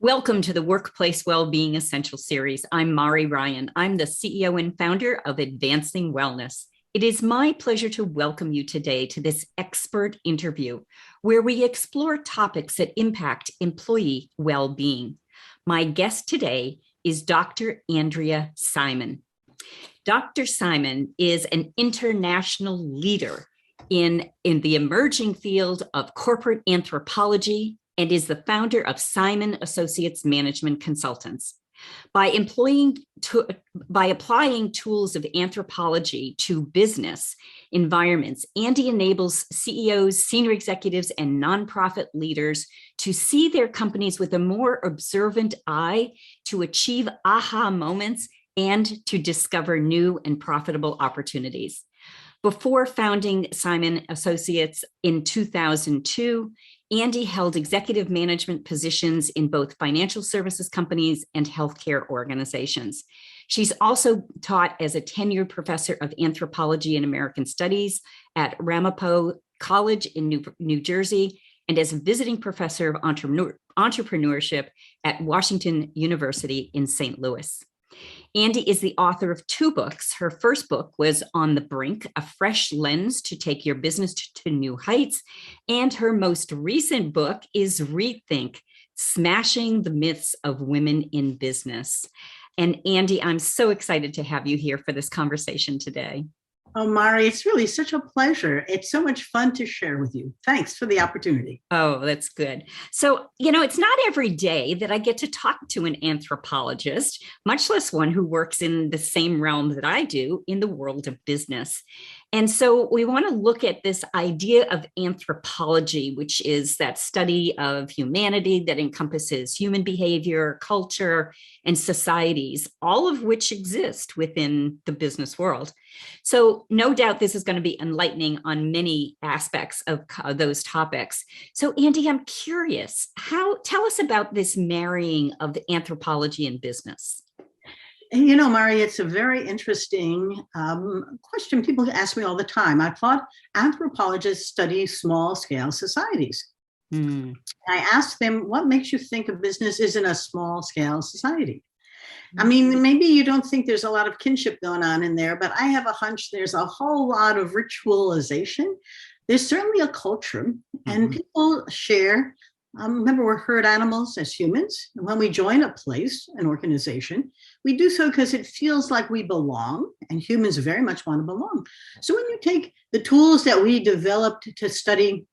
Welcome to the Workplace Wellbeing Essential Series. I'm Mari Ryan. I'm the CEO and founder of Advancing Wellness. It is my pleasure to welcome you today to this expert interview where we explore topics that impact employee well-being. My guest today is Dr. Andi Simon. Dr. Simon is an international leader in the emerging field of corporate anthropology and is the founder of Simon Associates Management Consultants. By applying tools of anthropology to business environments, Andi enables CEOs, senior executives, and nonprofit leaders to see their companies with a more observant eye, to achieve aha moments, and to discover new and profitable opportunities. Before founding Simon Associates in 2002, Andi held executive management positions in both financial services companies and healthcare organizations. She's also taught as a tenured professor of anthropology and American studies at Ramapo College in New Jersey, and as a visiting professor of entrepreneurship at Washington University in St. Louis. Andi is the author of 2 books. Her first book was On the Brink, A Fresh Lens to Take Your Business to New Heights. And her most recent book is Rethink, Smashing the Myths of Women in Business. And Andi, I'm so excited to have you here for this conversation today. Oh, Mari, it's really such a pleasure. It's so much fun to share with you. Thanks for the opportunity. Oh, that's good. So, it's not every day that I get to talk to an anthropologist, much less one who works in the same realm that I do in the world of business. And so we want to look at this idea of anthropology, which is that study of humanity that encompasses human behavior, culture, and societies, all of which exist within the business world. So no doubt this is going to be enlightening on many aspects of those topics. So Andi, I'm curious, tell us about this marrying of the anthropology and business. Mari, it's a very interesting question. People ask me all the time. I thought anthropologists study small-scale societies. I asked them, what makes you think a business isn't a small-scale society? I mean, maybe you don't think there's a lot of kinship going on in there, but I have a hunch there's a whole lot of ritualization. There's certainly a culture, and people share. Remember, we're herd animals as humans. And when we join a place, an organization, we do so because it feels like we belong, and humans very much want to belong. So when you take the tools that we developed to study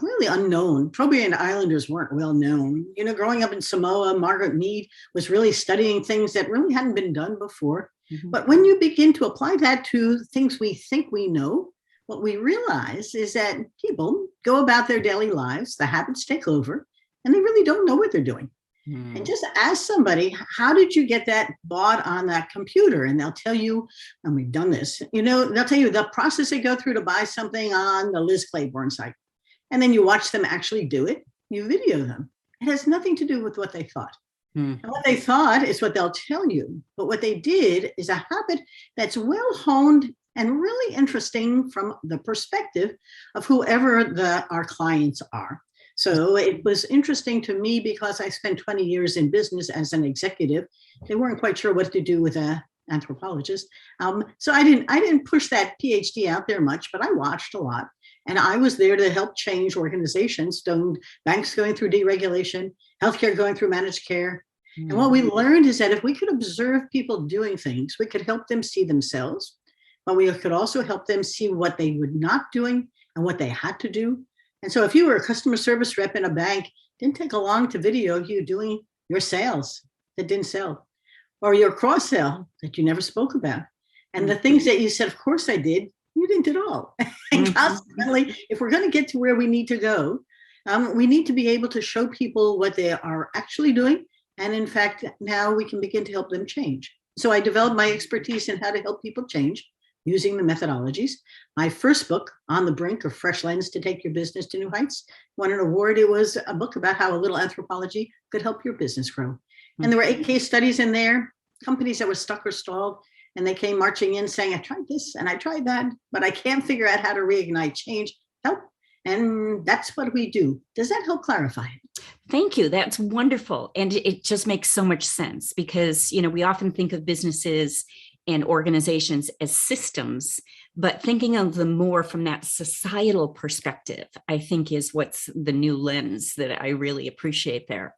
really unknown, Trobriand Islanders weren't well known. Growing up in Samoa, Margaret Mead was really studying things that really hadn't been done before. But when you begin to apply that to things we think we know, what we realize is that people go about their daily lives, the habits take over, and they really don't know what they're doing. And just ask somebody, how did you get that bought on that computer? And they'll tell you, and we've done this, they'll tell you the process they go through to buy something on the Liz Claiborne site. And then you watch them actually do it, you video them. It has nothing to do with what they thought. And what they thought is what they'll tell you. But what they did is a habit that's well honed and really interesting from the perspective of whoever our clients are. So it was interesting to me because I spent 20 years in business as an executive. They weren't quite sure what to do with an anthropologist. So I didn't push that PhD out there much, but I watched a lot. And I was there to help change organizations, banks going through deregulation, healthcare going through managed care. And what we learned is that if we could observe people doing things, we could help them see themselves, but we could also help them see what they were not doing and what they had to do. And so if you were a customer service rep in a bank, it didn't take a long to video you doing your sales that didn't sell, or your cross-sell that you never spoke about. And the things that you said, of course I did, you didn't at all. And consequently, if we're going to get to where we need to go, we need to be able to show people what they are actually doing. And in fact, now we can begin to help them change. So I developed my expertise in how to help people change using the methodologies. My first book, On the Brink, A Fresh Lens to Take Your Business to New Heights, won an award. It was a book about how a little anthropology could help your business grow. And there were 8 case studies in there, companies that were stuck or stalled. And they came marching in saying, I tried this and I tried that, but I can't figure out how to reignite change. Help. And that's what we do. Does that help clarify it? Thank you. That's wonderful. And it just makes so much sense because, we often think of businesses and organizations as systems, but thinking of them more from that societal perspective, I think is what's the new lens that I really appreciate there.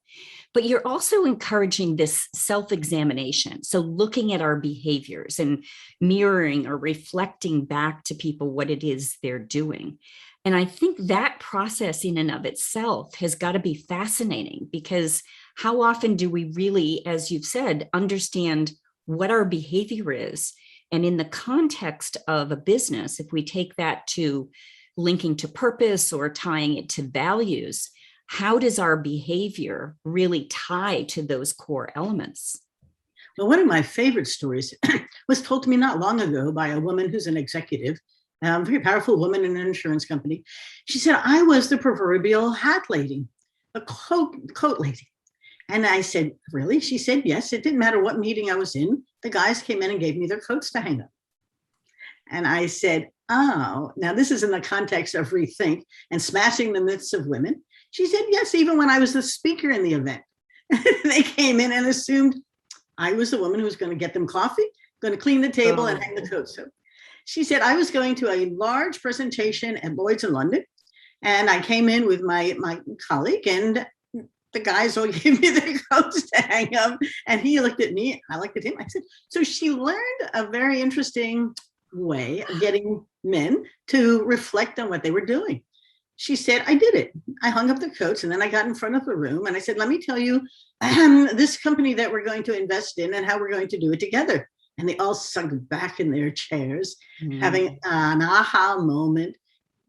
But you're also encouraging this self-examination. So looking at our behaviors and mirroring or reflecting back to people what it is they're doing. And I think that process in and of itself has got to be fascinating because how often do we really, as you've said, understand what our behavior is? And in the context of a business, if we take that to linking to purpose or tying it to values, how does our behavior really tie to those core elements? Well, one of my favorite stories was told to me not long ago by a woman who's an executive, a very powerful woman in an insurance company. She said, I was the proverbial hat lady, a coat lady. And I said, really? She said, yes. It didn't matter what meeting I was in. The guys came in and gave me their coats to hang up. And I said, oh, now this is in the context of rethink and smashing the myths of women. She said, yes, even when I was the speaker in the event, they came in and assumed I was the woman who was going to get them coffee, going to clean the table and hang the coats up. She said, I was going to a large presentation at Lloyd's in London. And I came in with my colleague and the guys all gave me their coats to hang up. And he looked at me, I looked at him. I said, so she learned a very interesting way of getting men to reflect on what they were doing. She said, I did it. I hung up the coats and then I got in front of the room and I said, let me tell you this company that we're going to invest in and how we're going to do it together. And they all sunk back in their chairs, having an aha moment.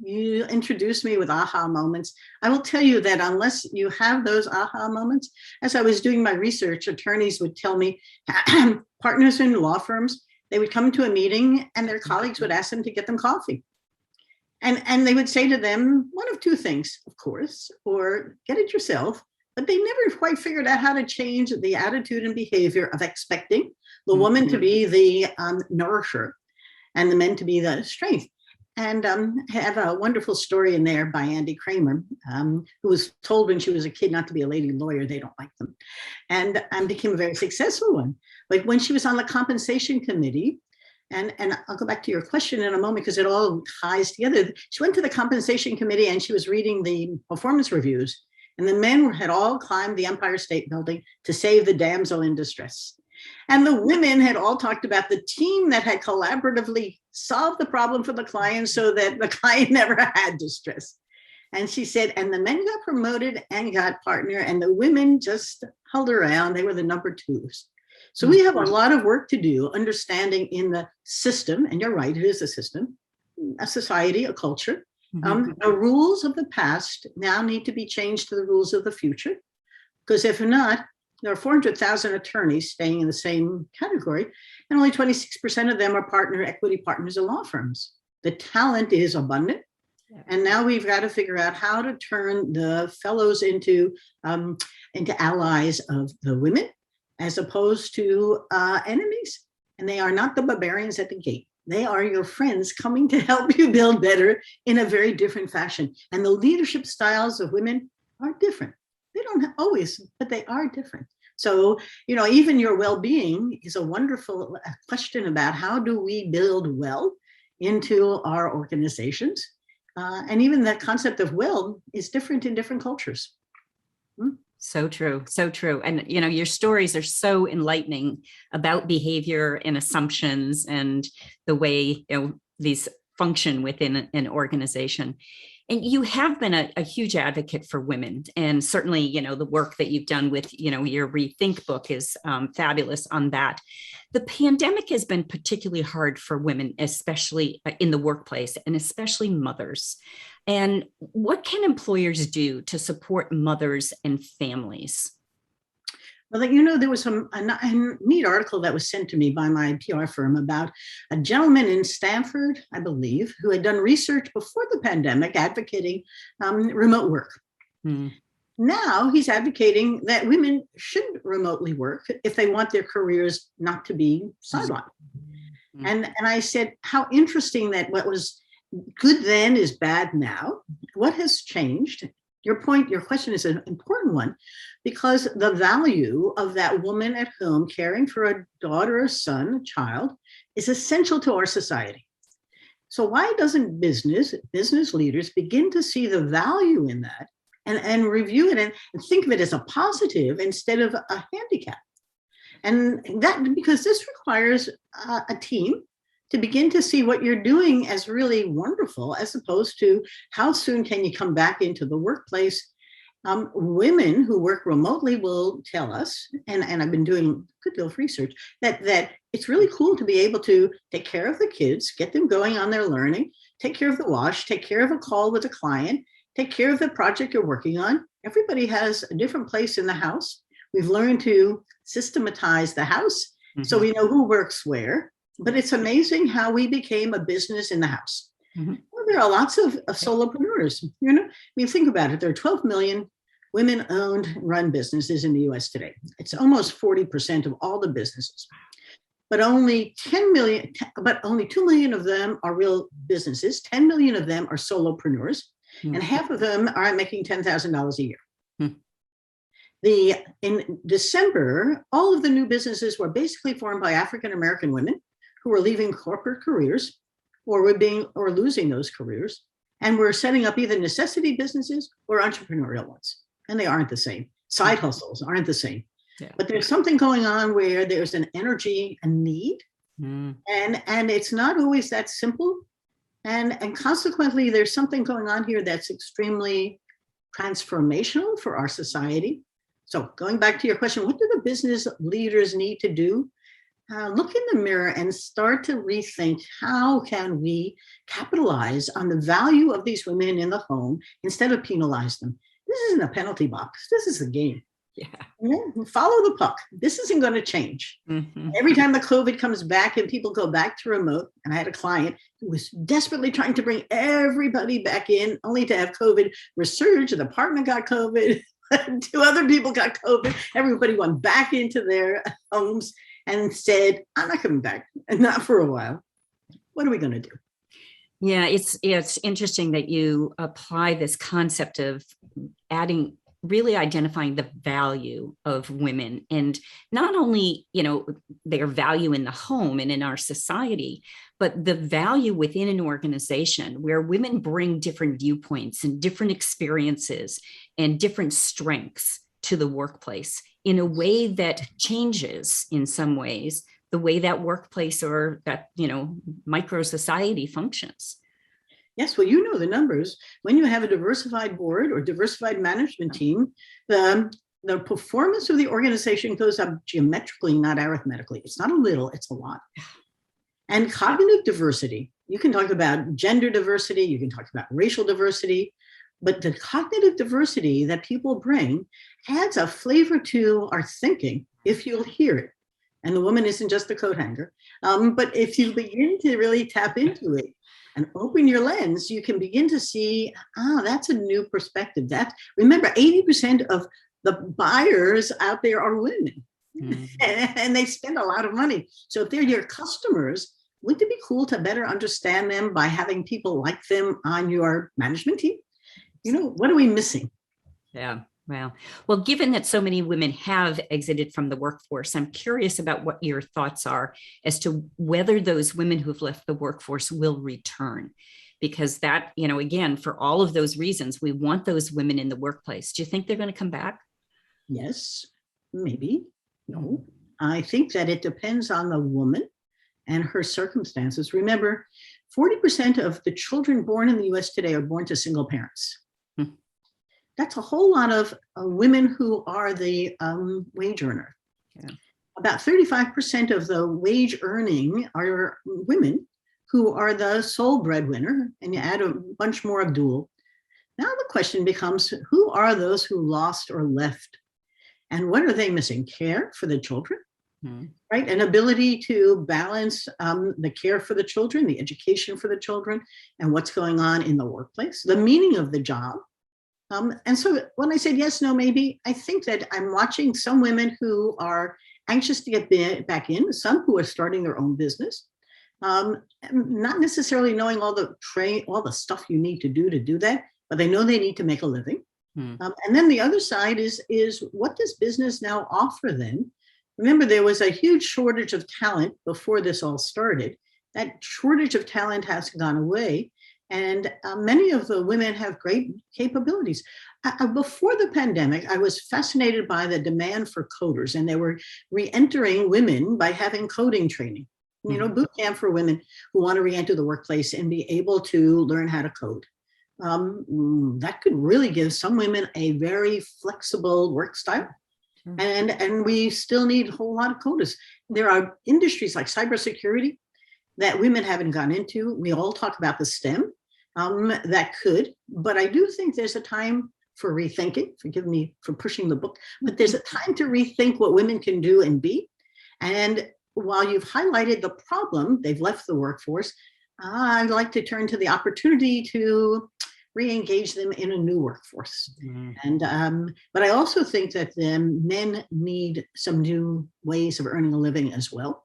You introduced me with aha moments. I will tell you that unless you have those aha moments, as I was doing my research, attorneys would tell me, partners in law firms, they would come to a meeting and their colleagues would ask them to get them coffee. And they would say to them one of two things, of course, or get it yourself, but they never quite figured out how to change the attitude and behavior of expecting the woman to be the nourisher and the men to be the strength. And I have a wonderful story in there by Andy Kramer, who was told when she was a kid not to be a lady lawyer, they don't like them, and became a very successful one. But when she was on the compensation committee, and I'll go back to your question in a moment because it all ties together. She went to the compensation committee and she was reading the performance reviews, and the men had all climbed the Empire State Building to save the damsel in distress. And the women had all talked about the team that had collaboratively solved the problem for the client so that the client never had distress. And she said, and the men got promoted and got partner, and the women just held around. They were the number twos. So we have a lot of work to do, understanding in the system, and you're right, it is a system, a society, a culture. The rules of the past now need to be changed to the rules of the future, because if not, there are 400,000 attorneys staying in the same category, and only 26% of them are partner equity partners in law firms. The talent is abundant, and now we've got to figure out how to turn the fellows into allies of the women, as opposed to enemies. And they are not the barbarians at the gate. They are your friends coming to help you build better in a very different fashion. And the leadership styles of women are different. They don't always, but they are different. So, even your well-being is a wonderful question about how do we build well into our organizations. And even that concept of well is different in different cultures. So true. So true. And, your stories are so enlightening about behavior and assumptions and the way, these function within an organization. And you have been a huge advocate for women. And certainly, the work that you've done with, your Rethink book is fabulous on that. The pandemic has been particularly hard for women, especially in the workplace and especially mothers. And what can employers do to support mothers and families? Well, there was a neat article that was sent to me by my PR firm about a gentleman in Stanford, I believe, who had done research before the pandemic advocating remote work. Now he's advocating that women should remotely work if they want their careers not to be sidelined. And I said, how interesting that what was good then is bad now. What has changed? your question is an important one, because the value of that woman at home caring for a daughter, a son, a child is essential to our society. So why doesn't business leaders begin to see the value in that and review it and think of it as a positive instead of a handicap? And that, because this requires a team to begin to see what you're doing as really wonderful, as opposed to how soon can you come back into the workplace. Women who work remotely will tell us, and I've been doing a good deal of research, that it's really cool to be able to take care of the kids, get them going on their learning, take care of the wash, take care of a call with a client, take care of the project you're working on. Everybody has a different place in the house. We've learned to systematize the house, so we know who works where. But it's amazing how we became a business in the house. Well, there are lots of solopreneurs. You know, I mean, think about it. There are 12 million women-owned and run businesses in the U.S. today. It's almost 40% of all the businesses. But only 10 million, but only 2 million of them are real businesses. 10 million of them are solopreneurs, and half of them aren't making $10,000 a year. In December, all of the new businesses were basically formed by African-American women who were leaving corporate careers or losing those careers, and were setting up either necessity businesses or entrepreneurial ones. And they aren't the same. Side hustles aren't the same. Yeah. But there's something going on where there's an energy, a need, and it's not always that simple. And consequently, there's something going on here that's extremely transformational for our society. So going back to your question, what do the business leaders need to do? Look in the mirror and start to rethink, how can we capitalize on the value of these women in the home instead of penalize them? This isn't a penalty box. This is a game. Yeah. Follow the puck. This isn't going to change. Every time the COVID comes back and people go back to remote, and I had a client who was desperately trying to bring everybody back in, only to have COVID resurge. The apartment got COVID. 2 other people got COVID. Everybody went back into their homes and said, I'm not coming back, and not for a while. What are we going to do? Yeah, it's interesting that you apply this concept of really identifying the value of women, and not only, their value in the home and in our society, but the value within an organization where women bring different viewpoints and different experiences and different strengths to the workplace in a way that changes, in some ways, the way that workplace or that, micro society functions. Yes, well, you know the numbers. When you have a diversified board or diversified management team, the performance of the organization goes up geometrically, not arithmetically. It's not a little, it's a lot. And cognitive diversity, you can talk about gender diversity, you can talk about racial diversity, but the cognitive diversity that people bring adds a flavor to our thinking if you'll hear it. And the woman isn't just a coat hanger. But if you begin to really tap into it and open your lens, you can begin to see, that's a new perspective. Remember, 80% of the buyers out there are women, and they spend a lot of money. So if they're your customers, wouldn't it be cool to better understand them by having people like them on your management team? What are we missing? Yeah. Well, given that so many women have exited from the workforce, I'm curious about what your thoughts are as to whether those women who've left the workforce will return. Because that, again, for all of those reasons, we want those women in the workplace. Do you think they're going to come back? Yes, maybe. No. I think that it depends on the woman and her circumstances. Remember, 40% of the children born in the US today are born to single parents. That's a whole lot of women who are the wage earner. Yeah. About 35% of the wage earning are women who are the sole breadwinner, and you add a bunch more of dual. Now the question becomes, who are those who lost or left? And what are they missing? Care for the children, right? An ability to balance the care for the children, the education for the children, and what's going on in the workplace, the meaning of the job. And so when I said yes, no, maybe, I think that I'm watching some women who are anxious to get back in, some who are starting their own business, not necessarily knowing all the stuff you need to do that, but they know they need to make a living. Hmm. And then the other side is what does business now offer them? Remember, there was a huge shortage of talent before this all started. That shortage of talent has gone away. And many of the women have great capabilities. Before the pandemic, I was fascinated by the demand for coders, and they were re-entering women by having coding training. Boot camp for women who want to re-enter the workplace and be able to learn how to code. That could really give some women a very flexible work style. And we still need a whole lot of coders. There are industries like cybersecurity that women haven't gone into. We all talk about the STEM that could, but I do think there's a time for rethinking. Forgive me for pushing the book, but there's a time to rethink what women can do and be. And while you've highlighted the problem, they've left the workforce, I'd like to turn to the opportunity to re-engage them in a new workforce. And but I also think that men need some new ways of earning a living as well.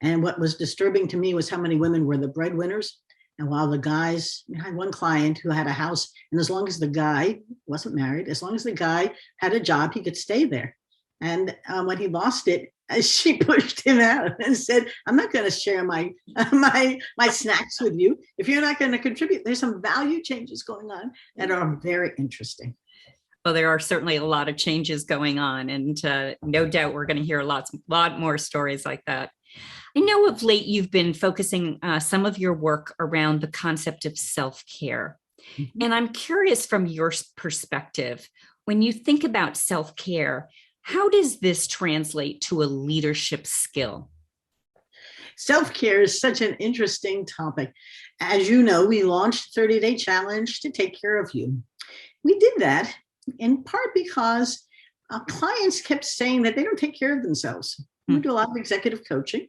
And what was disturbing to me was how many women were the breadwinners. And while the guys, I had one client who had a house, and as long as the guy wasn't married, as long as the guy had a job, he could stay there. And when he lost it, she pushed him out and said, "I'm not going to share my snacks with you if you're not going to contribute." There's some value changes going on that are very interesting. Well, there are certainly a lot of changes going on, and no doubt we're going to hear a lot more stories like that. I know of late you've been focusing some of your work around the concept of self-care. And I'm curious, from your perspective, when you think about self-care, how does this translate to a leadership skill? Self-care is such an interesting topic. As you know, we launched a 30-day challenge to take care of you. We did that in part because clients kept saying that they don't take care of themselves. We do a lot of executive coaching.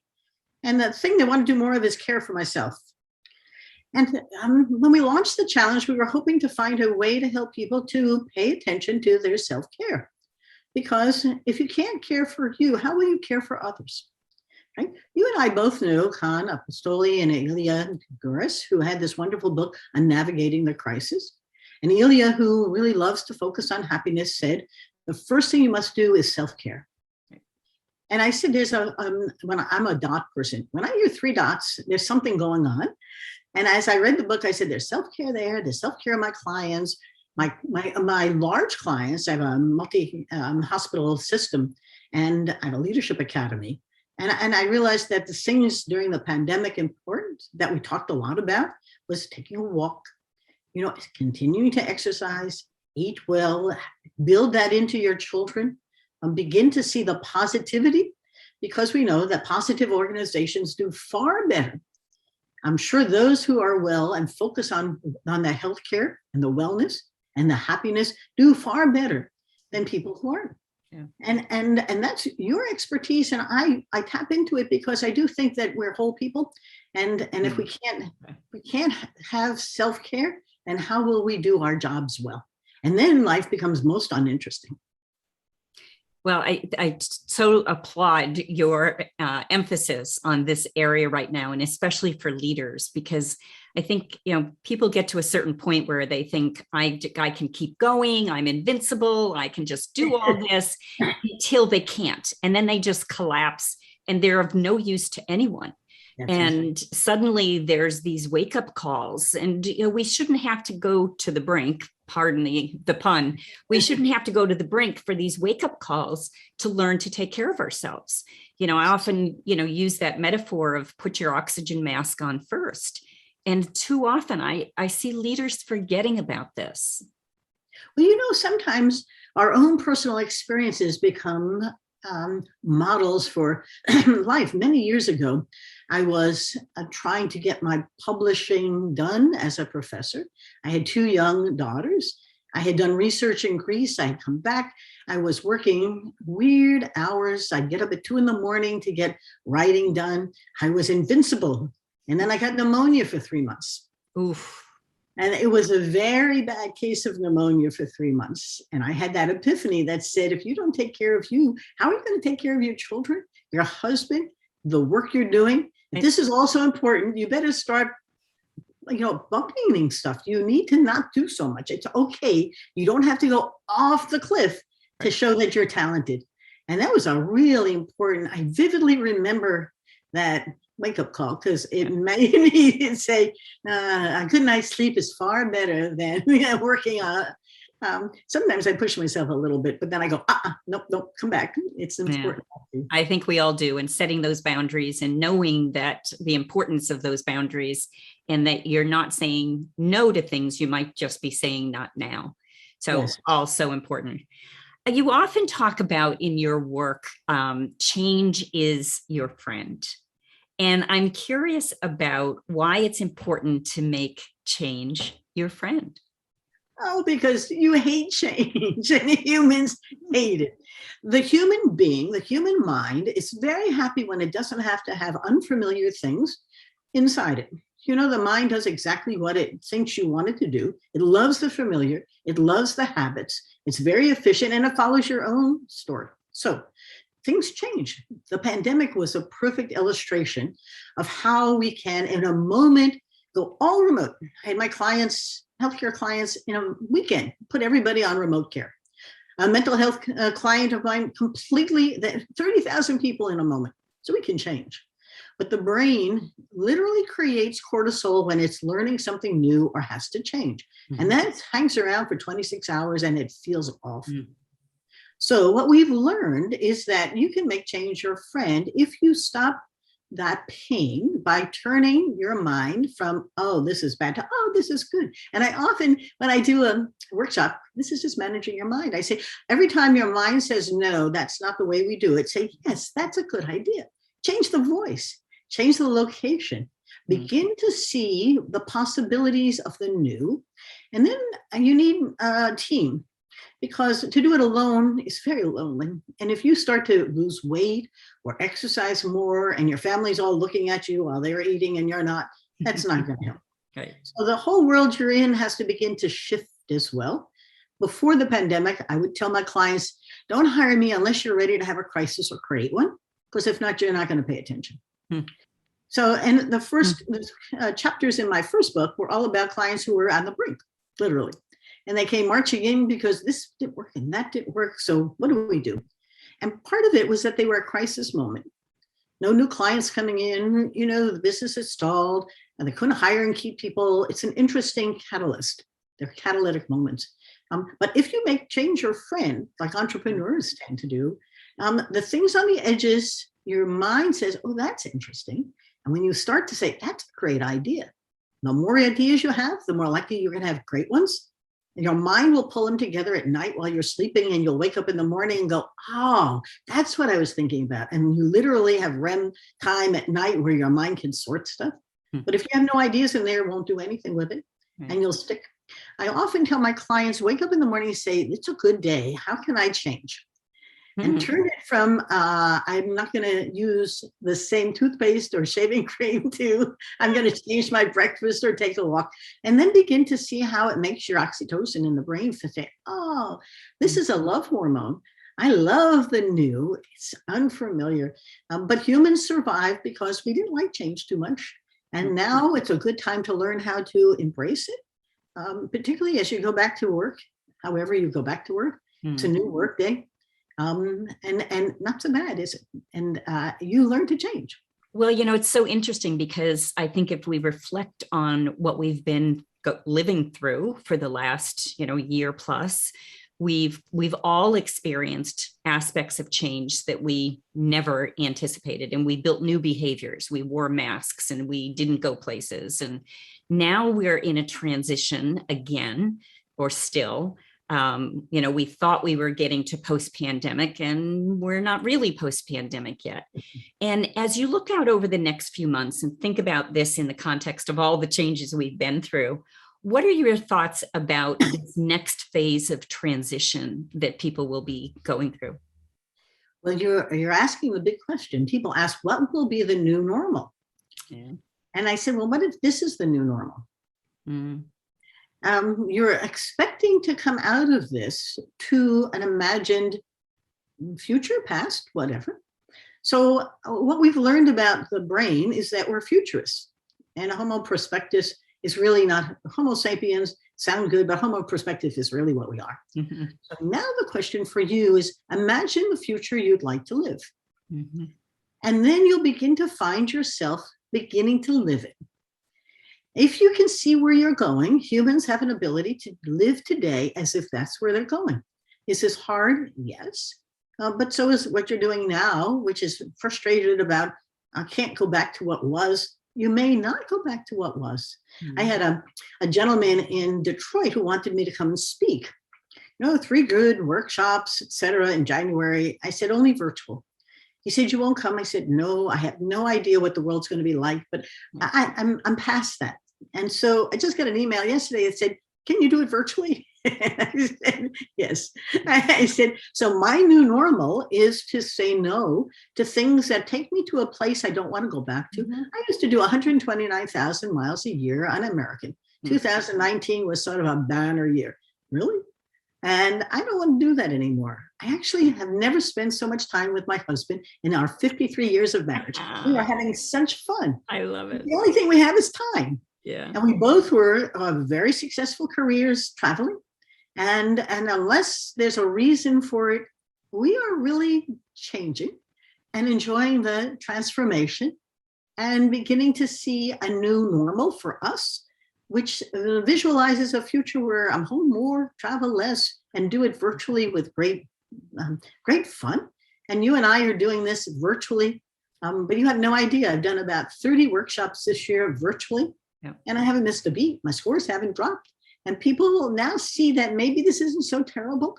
And the thing they want to do more of is care for myself. And when we launched the challenge, we were hoping to find a way to help people to pay attention to their self-care. Because if you can't care for you, how will you care for others? Right? You and I both know Khan Apostoli and Ilya Guris, who had this wonderful book on navigating the crisis. And Ilya, who really loves to focus on happiness, said, the first thing you must do is self-care. And I said, when I'm a dot person, when I hear 3 dots, there's something going on. And as I read the book, I said, there's self-care there, there's self-care of my clients, my large clients. I have a multi-hospital system, and I have a leadership academy. And I realized that the things during the pandemic important that we talked a lot about was taking a walk, continuing to exercise, eat well, build that into your children, and begin to see the positivity, because we know that positive organizations do far better. I'm sure those who are well and focus on the healthcare and the wellness and the happiness do far better than people who aren't. Yeah. And that's your expertise, and I tap into it because I do think that we're whole people, and if we can't have self-care, then how will we do our jobs well? And then life becomes most uninteresting. Well, I so applaud your emphasis on this area right now, and especially for leaders, because I think, people get to a certain point where they think I can keep going, I'm invincible, I can just do all this until they can't. And then they just collapse and they're of no use to anyone. That's and suddenly there's these wake up calls, and we shouldn't have to go to the brink. Pardon the pun. We shouldn't have to go to the brink for these wake up calls to learn to take care of ourselves. I often, use that metaphor of put your oxygen mask on first. And too often I see leaders forgetting about this. Well, sometimes our own personal experiences become models for life. Many years ago, I was trying to get my publishing done as a professor. I had 2 young daughters. I had done research in Greece. I had come back. I was working weird hours. I'd get up at 2 a.m. to get writing done. I was invincible. And then I got pneumonia for 3 months. Oof. And it was a very bad case of pneumonia for 3 months. And I had that epiphany that said, if you don't take care of you, how are you going to take care of your children, your husband, the work you're doing? If this is also important, you better start bumping stuff. You need to not do so much. It's okay. You don't have to go off the cliff to show that you're talented. And that was a really important, I vividly remember that wake-up call, because it made me say a good night's sleep is far better than working on sometimes I push myself a little bit, but then I go, nope, come back. It's important. Yeah. I think we all do. And setting those boundaries and knowing that the importance of those boundaries, and that you're not saying no to things, you might just be saying not now. So Yes. Also important. You often talk about in your work, change is your friend. And I'm curious about why it's important to make change your friend. Oh, because you hate change and humans hate it. The human being, the human mind is very happy when it doesn't have to have unfamiliar things inside it. The mind does exactly what it thinks you want it to do. It loves the familiar. It loves the habits. It's very efficient, and it follows your own story. So things change. The pandemic was a perfect illustration of how we can, in a moment, go all remote. I had my healthcare clients in a weekend, put everybody on remote care. A mental health client of mine, completely, 30,000 people in a moment. So we can change. But the brain literally creates cortisol when it's learning something new or has to change. Mm-hmm. And that hangs around for 26 hours and it feels awful. Mm-hmm. So what we've learned is that you can make change your friend if you stop that pain by turning your mind from, oh, this is bad, to, oh, this is good. And I often, when I do a workshop, this is just managing your mind. I say, every time your mind says, no, that's not the way we do it, say, yes, that's a good idea. Change the voice, change the location, begin to see the possibilities of the new. And then you need a team, because to do it alone is very lonely. And if you start to lose weight or exercise more and your family's all looking at you while they're eating and you're not, that's not going to help. Okay. So the whole world you're in has to begin to shift as well. Before the pandemic, I would tell my clients, don't hire me unless you're ready to have a crisis or create one, because if not, you're not going to pay attention. So, and the first chapters in my first book were all about clients who were on the brink, literally. And they came marching in because this didn't work and that didn't work. So what do we do? And part of it was that they were a crisis moment. No new clients coming in, the business is stalled and they couldn't hire and keep people. It's an interesting catalyst. They're catalytic moments. But if you make change your friend, like entrepreneurs tend to do, the things on the edges, your mind says, oh, that's interesting. And when you start to say, that's a great idea, the more ideas you have, the more likely you're going to have great ones. And your mind will pull them together at night while you're sleeping, and you'll wake up in the morning and go, oh, that's what I was thinking about. And you literally have REM time at night where your mind can sort stuff. But if you have no ideas in there, it won't do anything with it, and you'll stick. I often tell my clients, wake up in the morning and say, it's a good day. How can I change? And turn it from, I'm not going to use the same toothpaste or shaving cream to, I'm going to change my breakfast or take a walk. And then begin to see how it makes your oxytocin in the brain to say, oh, this is a love hormone. I love the new. It's unfamiliar. But humans survived because we didn't like change too much. And now it's a good time to learn how to embrace it, particularly as you go back to work, however you go back to work. It's a new work day. And not so bad, is it? And you learn to change. Well, it's so interesting because I think if we reflect on what we've been living through for the last, year plus, we've all experienced aspects of change that we never anticipated. And we built new behaviors. We wore masks and we didn't go places. And now we're in a transition again, or still. We thought we were getting to post-pandemic, and we're not really post-pandemic yet. And as you look out over the next few months and think about this in the context of all the changes we've been through, what are your thoughts about this next phase of transition that people will be going through? Well, you're asking the big question. People ask, what will be the new normal? Yeah. And I said, well, what if this is the new normal? You're expecting to come out of this to an imagined future, past, whatever. So what we've learned about the brain is that we're futurists, and Homo prospectus is really not Homo sapiens, sound good, but Homo prospectus is really what we are. Mm-hmm. So now the question for you is, imagine the future you'd like to live. Mm-hmm. And then you'll begin to find yourself beginning to live it. If you can see where you're going, humans have an ability to live today as if that's where they're going. Is this hard? Yes. But so is what you're doing now, which is frustrated about, I can't go back to what was. You may not go back to what was. Mm-hmm. I had a gentleman in Detroit who wanted me to come and speak. 3 good workshops, etc. in January. I said, only virtual. He said, you won't come? I said, no, I have no idea what the world's going to be like, but I'm past that. And so I just got an email yesterday that said, can you do it virtually? I said, yes. I said, so my new normal is to say no to things that take me to a place I don't want to go back to. Mm-hmm. I used to do 129,000 miles a year on American. Mm-hmm. 2019 was sort of a banner year. Really? And I don't want to do that anymore. I actually have never spent so much time with my husband in our 53 years of marriage. We are having such fun. I love it. The only thing we have is time. Yeah. And we both were very successful careers traveling. And unless there's a reason for it, we are really changing and enjoying the transformation and beginning to see a new normal for us, which visualizes a future where I'm home more, travel less, and do it virtually with great fun. And you and I are doing this virtually, but you have no idea. I've done about 30 workshops this year virtually, and I haven't missed a beat. My scores haven't dropped. And people now see that maybe this isn't so terrible.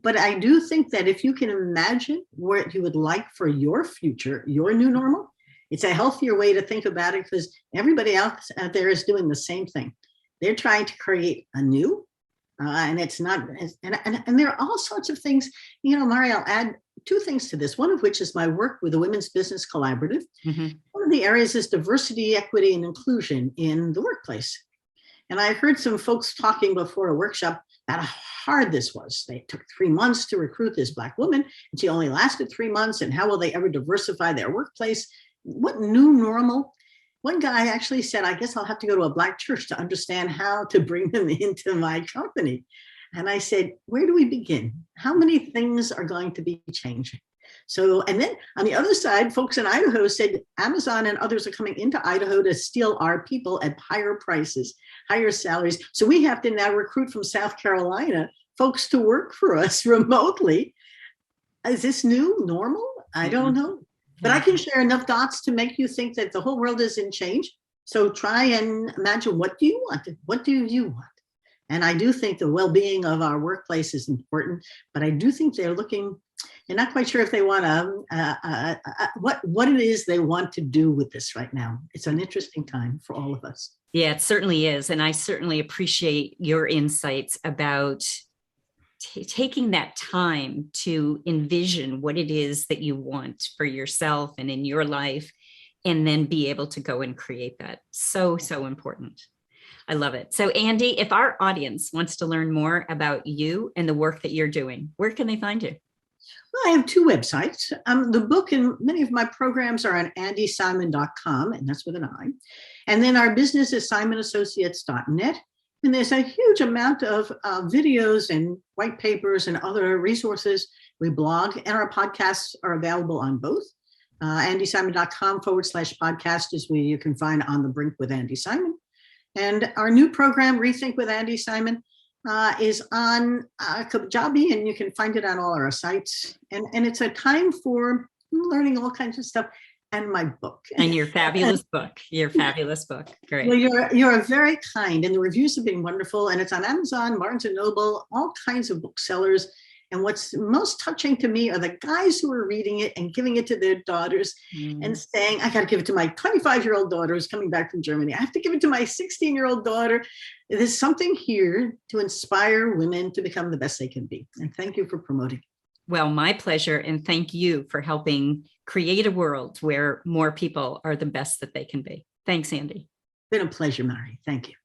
But I do think that if you can imagine what you would like for your future, your new normal, it's a healthier way to think about it, because everybody else out there is doing the same thing. They're trying to create a new, and it's not, and there are all sorts of things. Mari, I'll add 2 things to this, one of which is my work with the Women's Business Collaborative. Mm-hmm. One of the areas is diversity, equity, and inclusion in the workplace. And I heard some folks talking before a workshop about how hard this was. They took 3 months to recruit this Black woman, and she only lasted 3 months, and how will they ever diversify their workplace? What new normal? One guy actually said, I guess I'll have to go to a Black church to understand how to bring them into my company. And I said, where do we begin? How many things are going to be changing? So, and then on the other side, folks in Idaho said, Amazon and others are coming into Idaho to steal our people at higher prices, higher salaries. So we have to now recruit from South Carolina folks to work for us remotely. Is this new normal? I don't know. But I can share enough dots to make you think that the whole world is in change. So try and imagine, what do you want? What do you want? And I do think the well-being of our workplace is important, but I do think they're not quite sure if they want to, what it is they want to do with this right now. It's an interesting time for all of us. Yeah, it certainly is. And I certainly appreciate your insights about taking that time to envision what it is that you want for yourself and in your life, and then be able to go and create that. So important. I love it. So Andi, if our audience wants to learn more about you and the work that you're doing, where can they find you? Well, I have 2 websites. The book and many of my programs are on andysimon.com, and that's with an I. And then our business is simonassociates.net. And there's a huge amount of videos and white papers and other resources. We blog, and our podcasts are available on both. andysimon.com/podcast is where you can find On the Brink with Andi Simon. And our new program, Rethink with Andi Simon, is on Kajabi, and you can find it on all our sites. And it's a time for learning all kinds of stuff. And my book. And your fabulous book. Your fabulous book. Great. Well, you're very kind, and the reviews have been wonderful. And it's on Amazon, Barnes & Noble, all kinds of booksellers. And what's most touching to me are the guys who are reading it and giving it to their daughters and saying, I got to give it to my 25-year-old daughter who's coming back from Germany. I have to give it to my 16-year-old daughter. There's something here to inspire women to become the best they can be. And thank you for promoting. Well, my pleasure. And thank you for helping create a world where more people are the best that they can be. Thanks, Andi. It's been a pleasure, Mari. Thank you.